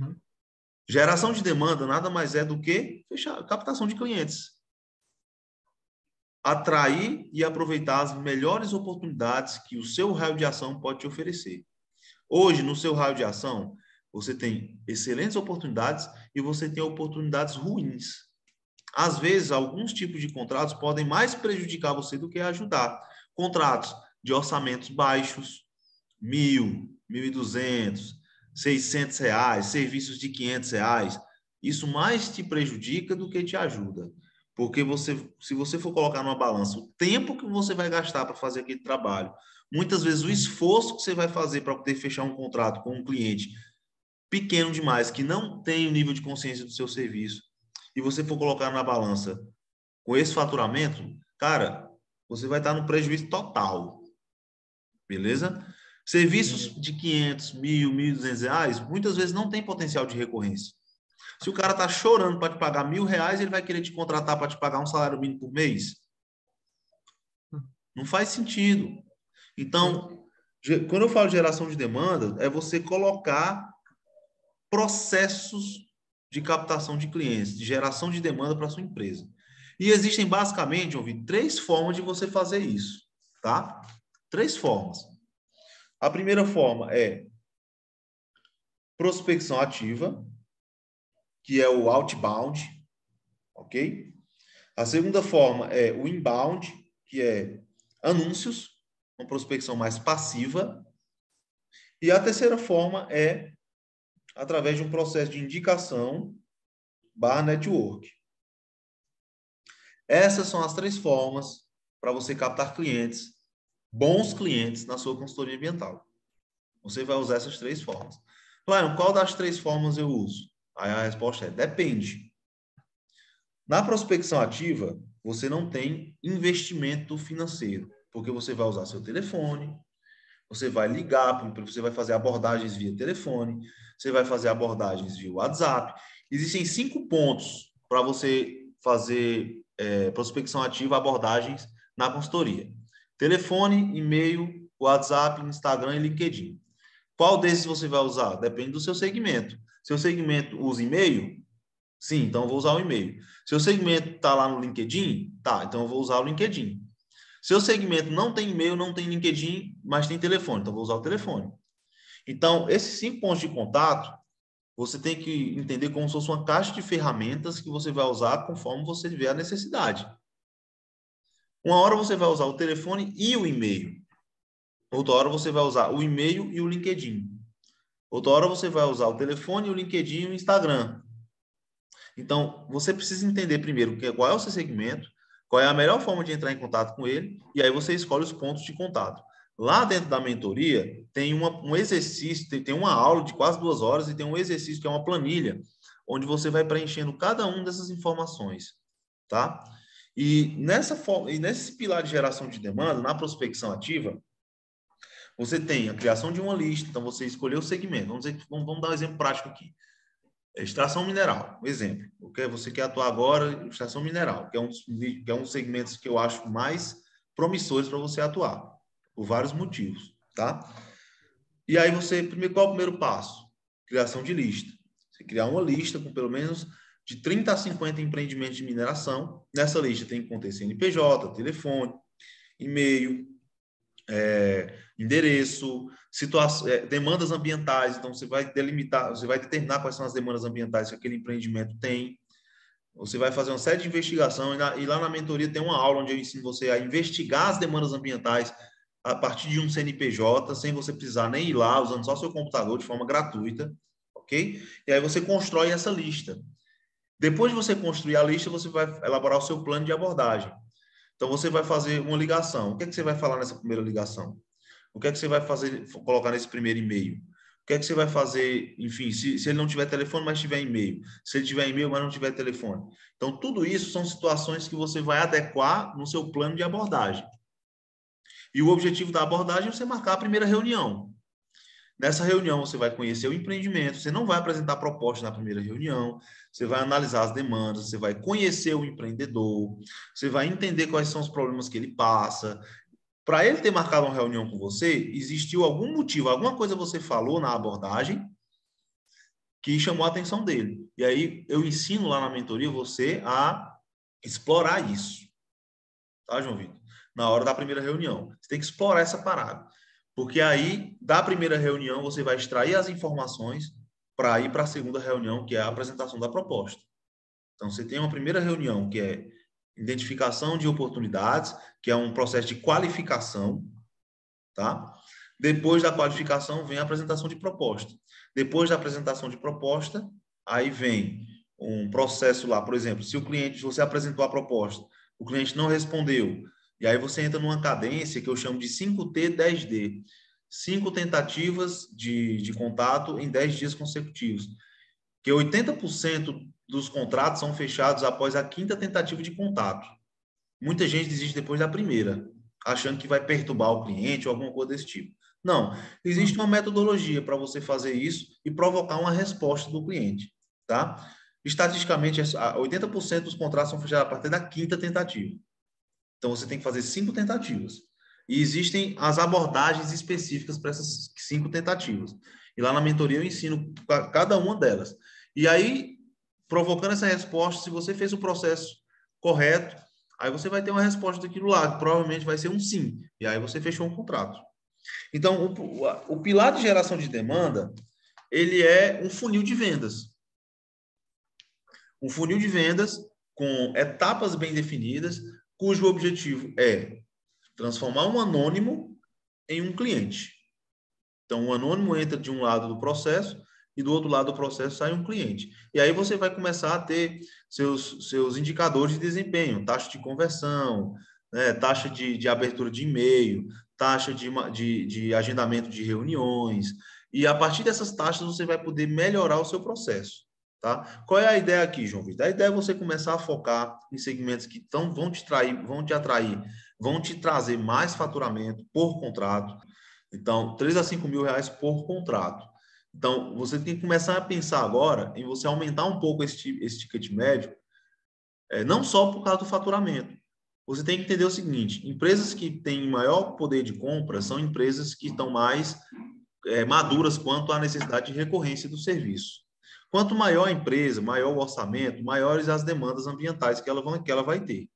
Uhum. Geração de demanda nada mais é do que fechar, captação de clientes. Atrair e aproveitar as melhores oportunidades que o seu raio de ação pode te oferecer. Hoje, no seu raio de ação, você tem excelentes oportunidades e você tem oportunidades ruins. Às vezes, alguns tipos de contratos podem mais prejudicar você do que ajudar. Contratos de orçamentos baixos, 1.000, 1.200, R$ 600, serviços de R$ 500. Isso mais te prejudica do que te ajuda. Porque se você for colocar numa balança o tempo que você vai gastar para fazer aquele trabalho, muitas vezes o esforço que você vai fazer para poder fechar um contrato com um cliente pequeno demais, que não tem o nível de consciência do seu serviço, e você for colocar na balança com esse faturamento, cara, você vai estar no prejuízo total. Beleza? Serviços de 500, 1.000, R$ 1.200, muitas vezes não tem potencial de recorrência. Se o cara tá chorando para te pagar R$ 1.000, ele vai querer te contratar para te pagar um salário mínimo por mês? Não faz sentido. Então, quando eu falo de geração de demanda, é você colocar processos de captação de clientes, de geração de demanda para sua empresa. E existem basicamente, ouvi, 3 formas de você fazer isso, tá? 3 formas. A primeira forma é prospecção ativa, que é o outbound, ok? A segunda forma é o inbound, que é anúncios, uma prospecção mais passiva. E a terceira forma é através de um processo de indicação / network. Essas são as 3 formas para você captar clientes, bons clientes, na sua consultoria ambiental. Você vai usar essas 3 formas. Claro, qual das 3 formas eu uso? Aí a resposta é: depende. Na prospecção ativa, você não tem investimento financeiro, porque você vai usar seu telefone, você vai ligar, você vai fazer abordagens via telefone, você vai fazer abordagens via WhatsApp. Existem 5 pontos para você fazer prospecção ativa, abordagens na consultoria: telefone, e-mail, WhatsApp, Instagram e LinkedIn. Qual desses você vai usar? Depende do seu segmento. Seu segmento usa e-mail? Sim, então eu vou usar o e-mail. Seu segmento está lá no LinkedIn? Tá, então eu vou usar o LinkedIn. Seu segmento não tem e-mail, não tem LinkedIn, mas tem telefone, então eu vou usar o telefone. Então, esses 5 pontos de contato, você tem que entender como se fosse uma caixa de ferramentas que você vai usar conforme você vê a necessidade. Uma hora você vai usar o telefone e o e-mail. Outra hora você vai usar o e-mail e o LinkedIn. Outra hora você vai usar o telefone, o LinkedIn e o Instagram. Então, você precisa entender primeiro qual é o seu segmento, qual é a melhor forma de entrar em contato com ele, e aí você escolhe os pontos de contato. Lá dentro da mentoria, tem um exercício, tem uma aula de quase 2 horas e tem um exercício que é uma planilha, onde você vai preenchendo cada uma dessas informações, tá? E nesse pilar de geração de demanda, na prospecção ativa, você tem a criação de uma lista, então você escolheu o segmento. Vamos dar um exemplo prático aqui. Extração mineral, exemplo. Você quer atuar agora em extração mineral, que é um dos segmentos que eu acho mais promissores para você atuar, por vários motivos, tá? E aí qual é o primeiro passo? Criação de lista. Você criar uma lista com pelo menos de 30 a 50 empreendimentos de mineração. Nessa lista tem que conter CNPJ, telefone, e-mail, endereço, demandas ambientais. Então, você vai delimitar, você vai determinar quais são as demandas ambientais que aquele empreendimento tem. Você vai fazer uma série de investigação e lá na mentoria tem uma aula onde eu ensino você a investigar as demandas ambientais a partir de um CNPJ, sem você precisar nem ir lá, usando só seu computador de forma gratuita, ok? E aí você constrói essa lista. Depois de você construir a lista, você vai elaborar o seu plano de abordagem. Então, você vai fazer uma ligação. O que é que você vai falar nessa primeira ligação? O que é que você vai fazer, colocar nesse primeiro e-mail? O que é que você vai fazer, enfim, se ele não tiver telefone, mas tiver e-mail. Se ele tiver e-mail, mas não tiver telefone. Então, tudo isso são situações que você vai adequar no seu plano de abordagem. E o objetivo da abordagem é você marcar a primeira reunião. Nessa reunião, você vai conhecer o empreendimento, você não vai apresentar proposta na primeira reunião, você vai analisar as demandas, você vai conhecer o empreendedor, você vai entender quais são os problemas que ele passa. Para ele ter marcado uma reunião com você, existiu algum motivo, alguma coisa você falou na abordagem que chamou a atenção dele. E aí eu ensino lá na mentoria você a explorar isso. Tá, João Vitor? Na hora da primeira reunião. Você tem que explorar essa parada. Porque aí, da primeira reunião, você vai extrair as informações para ir para a segunda reunião, que é a apresentação da proposta. Então, você tem uma primeira reunião, que é identificação de oportunidades, que é um processo de qualificação, tá? Depois da qualificação, vem a apresentação de proposta. Depois da apresentação de proposta, aí vem um processo lá, por exemplo, se você apresentou a proposta, o cliente não respondeu, e aí você entra numa cadência que eu chamo de 5T, 10D. 5 tentativas de contato em 10 dias consecutivos. Que 80% dos contratos são fechados após a 5ª tentativa de contato. Muita gente desiste depois da primeira, achando que vai perturbar o cliente ou alguma coisa desse tipo. Não, existe uma metodologia para você fazer isso e provocar uma resposta do cliente, tá? Estatisticamente, 80% dos contratos são fechados a partir da 5ª tentativa. Então, você tem que fazer 5 tentativas. E existem as abordagens específicas para essas 5 tentativas. E lá na mentoria eu ensino cada uma delas. E aí, provocando essa resposta, se você fez o processo correto, aí você vai ter uma resposta daquilo lá, que provavelmente vai ser um sim. E aí você fechou um contrato. Então, o pilar de geração de demanda, ele é um funil de vendas. Um funil de vendas com etapas bem definidas, cujo objetivo é transformar um anônimo em um cliente. Então, o anônimo entra de um lado do processo e do outro lado do processo sai um cliente. E aí você vai começar a ter seus indicadores de desempenho, taxa de conversão, né, taxa de abertura de e-mail, taxa de agendamento de reuniões. E a partir dessas taxas você vai poder melhorar o seu processo. Tá? Qual é a ideia aqui, João Vitor? A ideia é você começar a focar em segmentos que vão te atrair, vão te trazer mais faturamento por contrato. Então, 3 a 5 mil reais por contrato. Então, você tem que começar a pensar agora em você aumentar um pouco esse ticket médio, não só por causa do faturamento. Você tem que entender o seguinte, empresas que têm maior poder de compra são empresas que estão mais maduras quanto à necessidade de recorrência do serviço. Quanto maior a empresa, maior o orçamento, maiores as demandas ambientais que ela vai ter.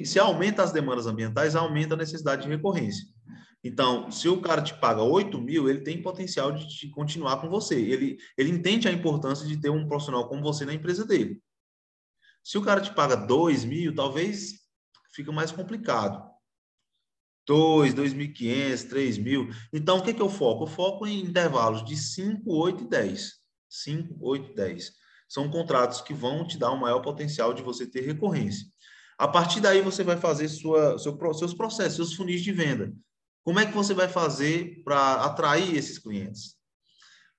Se aumenta as demandas ambientais, aumenta a necessidade de recorrência. Então, se o cara te paga 8 mil, ele tem potencial de continuar com você. Ele entende a importância de ter um profissional como você na empresa dele. Se o cara te paga 2 mil, talvez fica mais complicado. 2.500, 3 mil. Então, o que eu foco? Eu foco em intervalos de 5, 8 e 10. 5, 8 e 10. São contratos que vão te dar um maior potencial de você ter recorrência. A partir daí, você vai fazer seus processos, seus funis de venda. Como é que você vai fazer para atrair esses clientes?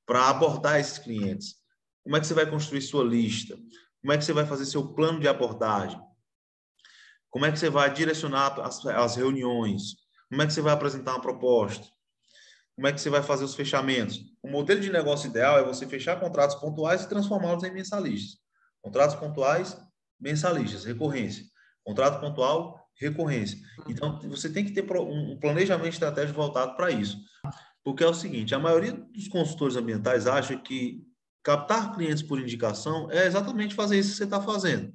Para abordar esses clientes? Como é que você vai construir sua lista? Como é que você vai fazer seu plano de abordagem? Como é que você vai direcionar as reuniões? Como é que você vai apresentar uma proposta? Como é que você vai fazer os fechamentos? O modelo de negócio ideal é você fechar contratos pontuais e transformá-los em mensalistas. Contratos pontuais, mensalistas, recorrência. Contrato pontual, recorrência. Então, você tem que ter um planejamento estratégico voltado para isso. Porque é o seguinte, a maioria dos consultores ambientais acha que captar clientes por indicação é exatamente fazer isso que você está fazendo.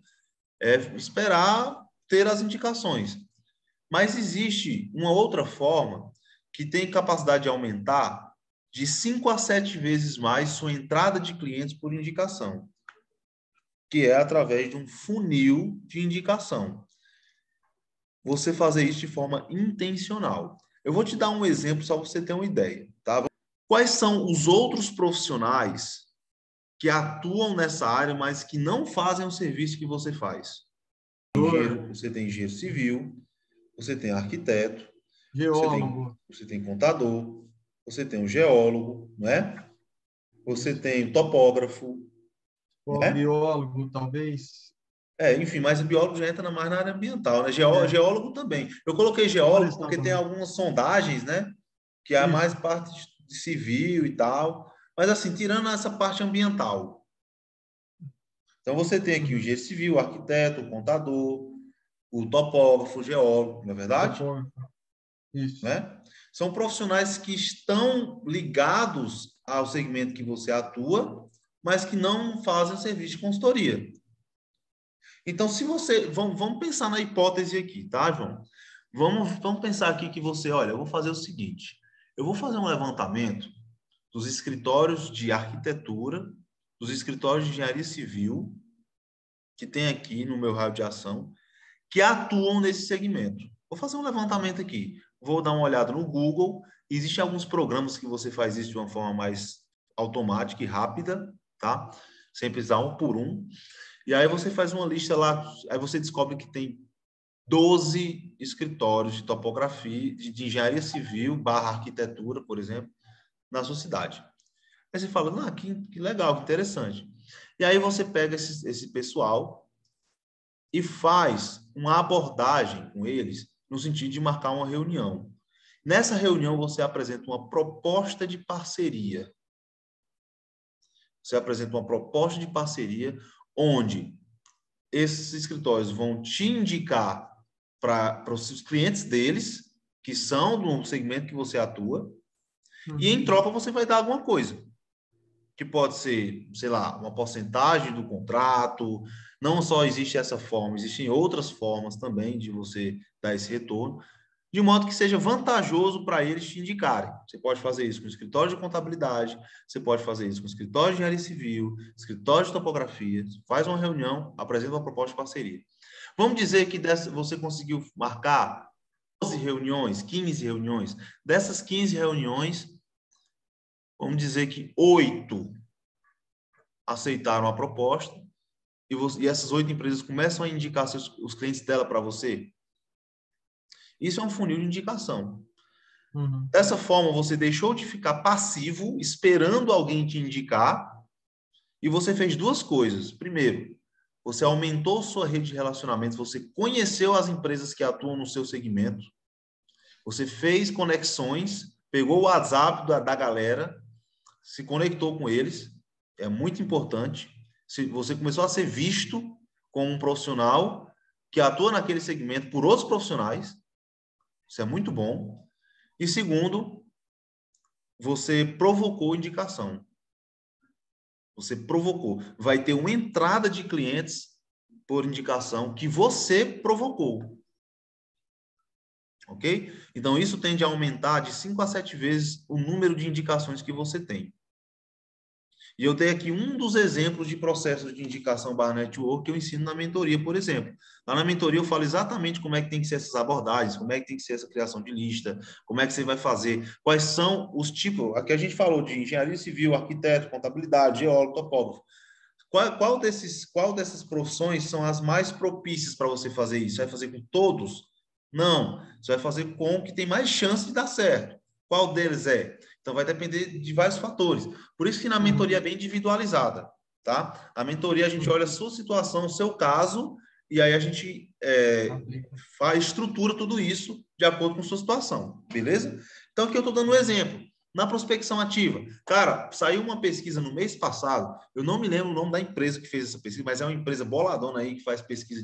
É esperar ter as indicações. Mas existe uma outra forma que tem capacidade de aumentar de 5 a 7 vezes mais sua entrada de clientes por indicação, que é através de um funil de indicação. Você fazer isso de forma intencional. Eu vou te dar um exemplo só para você ter uma ideia, tá? Quais são os outros profissionais que atuam nessa área, mas que não fazem o serviço que você faz? Você tem engenheiro civil, você tem arquiteto, geólogo, você tem contador, você tem um geólogo, né? Você tem um topógrafo, né? biólogo, talvez. Enfim, mas o biólogo já entra mais na área ambiental, né? Geólogo também. Eu coloquei geólogo porque tem algumas sondagens, né? Que é mais parte de civil e tal. Mas assim, tirando essa parte ambiental. Então você tem aqui o engenheiro civil, o arquiteto, o contador, o topógrafo, o geólogo, não é verdade? Isso. Né? São profissionais que estão ligados ao segmento que você atua, mas que não fazem serviço de consultoria. Então, se você... Vamos pensar na hipótese aqui, tá, João? Vamos pensar aqui que você... Olha, eu vou fazer o seguinte. Eu vou fazer um levantamento dos escritórios de arquitetura, dos escritórios de engenharia civil, que tem aqui no meu raio de ação, que atuam nesse segmento. Vou fazer um levantamento aqui. Vou dar uma olhada no Google. Existem alguns programas que você faz isso de uma forma mais automática e rápida, tá? Sem precisar um por um. E aí você faz uma lista lá, aí você descobre que tem 12 escritórios de topografia, de engenharia civil / arquitetura, por exemplo, na sua cidade. Aí você fala, que legal, que interessante. E aí você pega esse pessoal e faz uma abordagem com eles no sentido de marcar uma reunião. Nessa reunião, você apresenta uma proposta de parceria. Você apresenta uma proposta de parceria onde esses escritórios vão te indicar para os clientes deles, que são do segmento que você atua, e em troca você vai dar alguma coisa. Que pode ser, sei lá, uma porcentagem do contrato. Não só existe essa forma, existem outras formas também de você dar esse retorno, de modo que seja vantajoso para eles te indicarem. Você pode fazer isso com escritório de contabilidade, você pode fazer isso com escritório de engenharia civil, escritório de topografia, faz uma reunião, apresenta uma proposta de parceria. Vamos dizer que você conseguiu marcar 12 reuniões, 15 reuniões. Dessas 15 reuniões, vamos dizer que 8 aceitaram a proposta e essas 8 empresas começam a indicar os clientes dela para você. Isso é um funil de indicação. Dessa forma, você deixou de ficar passivo, esperando alguém te indicar, e você fez duas coisas. Primeiro, você aumentou sua rede de relacionamentos, você conheceu as empresas que atuam no seu segmento, você fez conexões, pegou o WhatsApp da galera, se conectou com eles, é muito importante. Você começou a ser visto como um profissional que atua naquele segmento por outros profissionais, isso é muito bom. E segundo, você provocou indicação. Você provocou. Vai ter uma entrada de clientes por indicação que você provocou. Ok? Então, isso tende a aumentar de 5 a 7 vezes o número de indicações que você tem. E eu dei aqui um dos exemplos de processos de indicação / network que eu ensino na mentoria, por exemplo. Lá na mentoria eu falo exatamente como é que tem que ser essas abordagens, como é que tem que ser essa criação de lista, como é que você vai fazer, quais são os tipos, aqui a gente falou de engenharia civil, arquiteto, contabilidade, geólogo, topógrafo. Qual dessas profissões são as mais propícias para você fazer isso? Você vai fazer com todos? Não, você vai fazer com o que tem mais chance de dar certo. Qual deles é? Então, vai depender de vários fatores. Por isso que na mentoria é bem individualizada, tá? A mentoria, a gente olha a sua situação, o seu caso, e aí a gente estrutura tudo isso de acordo com a sua situação, beleza? Então, aqui eu estou dando um exemplo. Na prospecção ativa, cara, saiu uma pesquisa no mês passado, eu não me lembro o nome da empresa que fez essa pesquisa, mas é uma empresa boladona aí que faz pesquisa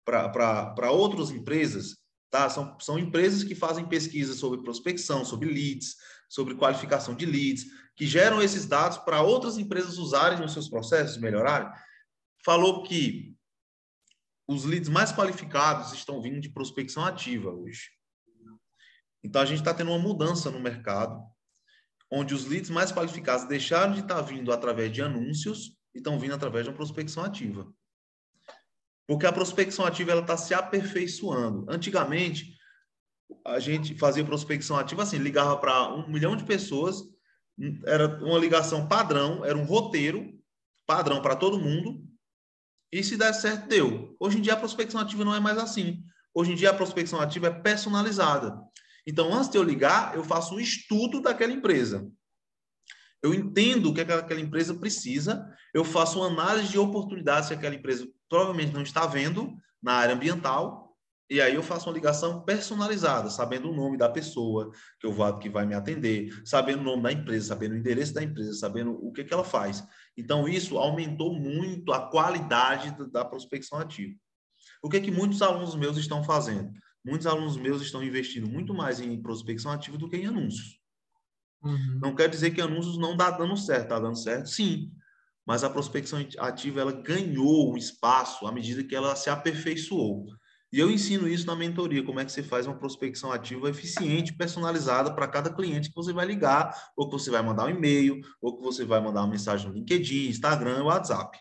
para outras empresas, tá? São empresas que fazem pesquisa sobre prospecção, sobre leads, sobre qualificação de leads, que geram esses dados para outras empresas usarem nos seus processos, melhorarem. Falou que os leads mais qualificados estão vindo de prospecção ativa hoje. Então, a gente está tendo uma mudança no mercado, onde os leads mais qualificados deixaram de estar vindo através de anúncios e estão vindo através de uma prospecção ativa. Porque a prospecção ativa ela está se aperfeiçoando. Antigamente, a gente fazia prospecção ativa assim, ligava para 1 milhão de pessoas, era uma ligação padrão, era um roteiro padrão para todo mundo, e se der certo, deu. Hoje em dia, a prospecção ativa não é mais assim. Hoje em dia, a prospecção ativa é personalizada. Então, antes de eu ligar, eu faço um estudo daquela empresa. Eu entendo o que aquela empresa precisa, eu faço uma análise de oportunidades que aquela empresa provavelmente não está vendo na área ambiental, e aí eu faço uma ligação personalizada, sabendo o nome da pessoa que vai me atender, sabendo o nome da empresa, sabendo o endereço da empresa, sabendo o que ela faz. Então, isso aumentou muito a qualidade da prospecção ativa. O que muitos alunos meus estão fazendo? Muitos alunos meus estão investindo muito mais em prospecção ativa do que em anúncios. Não quer dizer que anúncios não dá dando certo. Está dando certo? Sim. mas a prospecção ativa ela ganhou um espaço à medida que ela se aperfeiçoou. E eu ensino isso na mentoria, como é que você faz uma prospecção ativa eficiente, personalizada para cada cliente que você vai ligar, ou que você vai mandar um e-mail, ou que você vai mandar uma mensagem no LinkedIn, Instagram, WhatsApp.